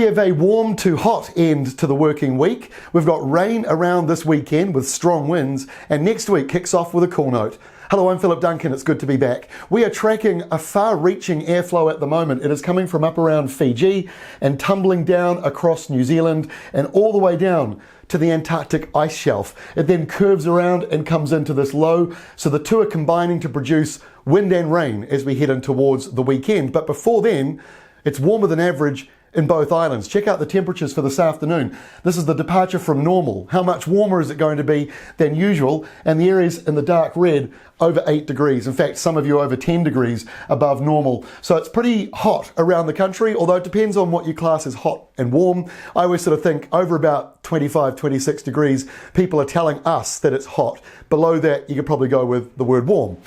We have a warm to hot end to the working week. We've got rain around this weekend with strong winds, and next week kicks off with a cool note. Hello, I'm Philip Duncan. It's good to be back. We are tracking a far-reaching airflow at the moment. It is coming from up around Fiji and tumbling down across New Zealand and all the way down to the Antarctic ice shelf. It then curves around and comes into this low, so the two are combining to produce wind and rain as we head in towards the weekend. But before then, it's warmer than average in both islands. Check out the temperatures for this afternoon. This is the departure from normal. How much warmer is it going to be than usual? And the areas in the dark red over 8 degrees. In fact, some of you over 10 degrees above normal. So it's pretty hot around the country, although it depends on what you class as hot and warm. I always sort of think over about 25, 26 degrees, people are telling us that it's hot. Below that, you could probably go with the word warm.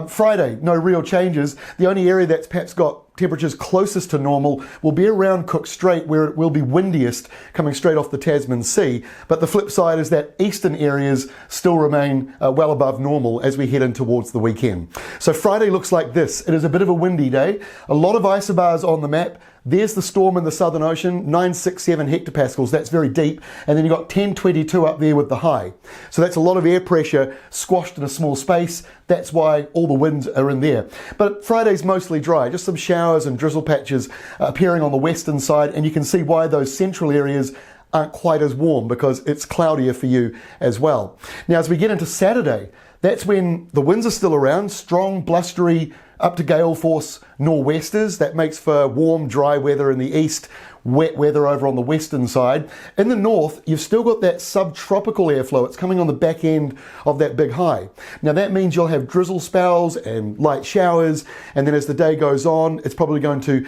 Friday, no real changes. The only area that's perhaps got temperatures closest to normal will be around Cook Strait, where it will be windiest coming straight off the Tasman Sea. But the flip side is that eastern areas still remain well above normal as we head in towards the weekend. So Friday looks like this. It is a bit of a windy day. A lot of isobars on the map. There's the storm in the Southern Ocean, 967 hectopascals. That's very deep. And then you've got 1022 up there with the high. So that's a lot of air pressure squashed in a small space. That's why all the winds are in there. But Friday's mostly dry. Just some showers and drizzle patches appearing on the western side. And you can see why those central areas aren't quite as warm, because it's cloudier for you as well. Now, as we get into Saturday, that's when the winds are still around, strong, blustery, up to gale force nor'westers. That makes for warm, dry weather in the east, wet weather over on the western side. In the north, you've still got that subtropical airflow. It's coming on the back end of that big high. Now that means you'll have drizzle spells and light showers, and then as the day goes on, it's probably going to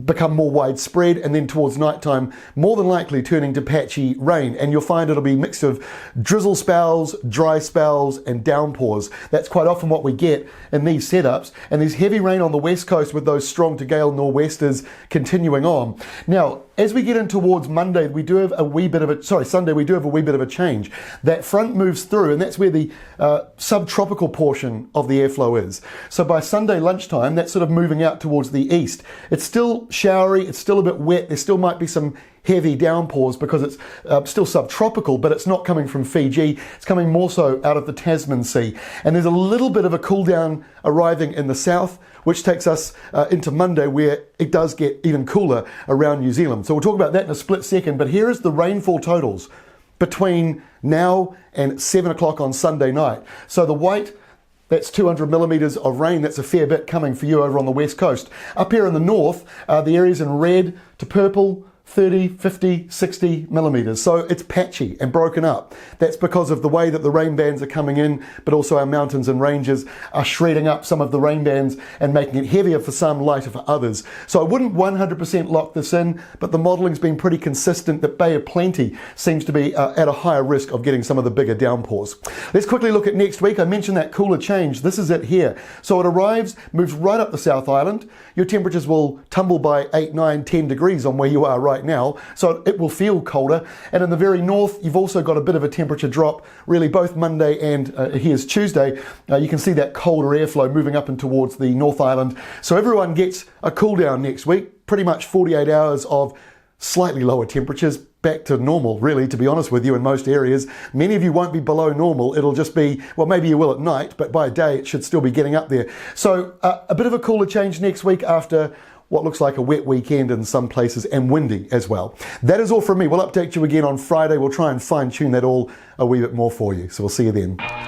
become more widespread, and then towards nighttime, more than likely turning to patchy rain. And you'll find it'll be a mix of drizzle spells, dry spells, and downpours. That's quite often what we get in these setups. And there's heavy rain on the west coast with those strong to gale nor'westers continuing on. Now, as we get in towards Monday, we do have a wee bit of a, Sunday, we do have a wee bit of a change. That front moves through, and that's where the subtropical portion of the airflow is. So by Sunday lunchtime, that's sort of moving out towards the east. It's still showery, it's still a bit wet, there still might be some heavy downpours because it's still subtropical, but it's not coming from Fiji, it's coming more so out of the Tasman Sea. And there's a little bit of a cool down arriving in the south, which takes us into Monday, where it does get even cooler around New Zealand. So we'll talk about that in a split second, but here is the rainfall totals between now and 7 o'clock on Sunday night. So the white, that's 200 millimetres of rain. That's a fair bit coming for you over on the west coast. Up here in the north, the areas in red to purple, 30, 50, 60 millimetres. So it's patchy and broken up. That's because of the way that the rain bands are coming in, but also our mountains and ranges are shredding up some of the rain bands and making it heavier for some, lighter for others. So I wouldn't 100% lock this in, but the modelling's been pretty consistent that Bay of Plenty seems to be at a higher risk of getting some of the bigger downpours. Let's quickly look at next week. I mentioned that cooler change. This is it here. So it arrives, moves right up the South Island. Your temperatures will tumble by 8, 9, 10 degrees on where you are right now, so it will feel colder. And in the very north, you've also got a bit of a temperature drop, really both Monday and here's Tuesday. You can see that colder airflow moving up and towards the North Island. So everyone gets a cool down next week, pretty much 48 hours of slightly lower temperatures, back to normal, really, to be honest with you, in most areas. Many of you won't be below normal. It'll just be, well, maybe you will at night, but by day it should still be getting up there. So a bit of a cooler change next week after what looks like a wet weekend in some places, and windy as well. That is all from me. We'll update you again on Friday. We'll try and fine tune that all a wee bit more for you. So we'll see you then.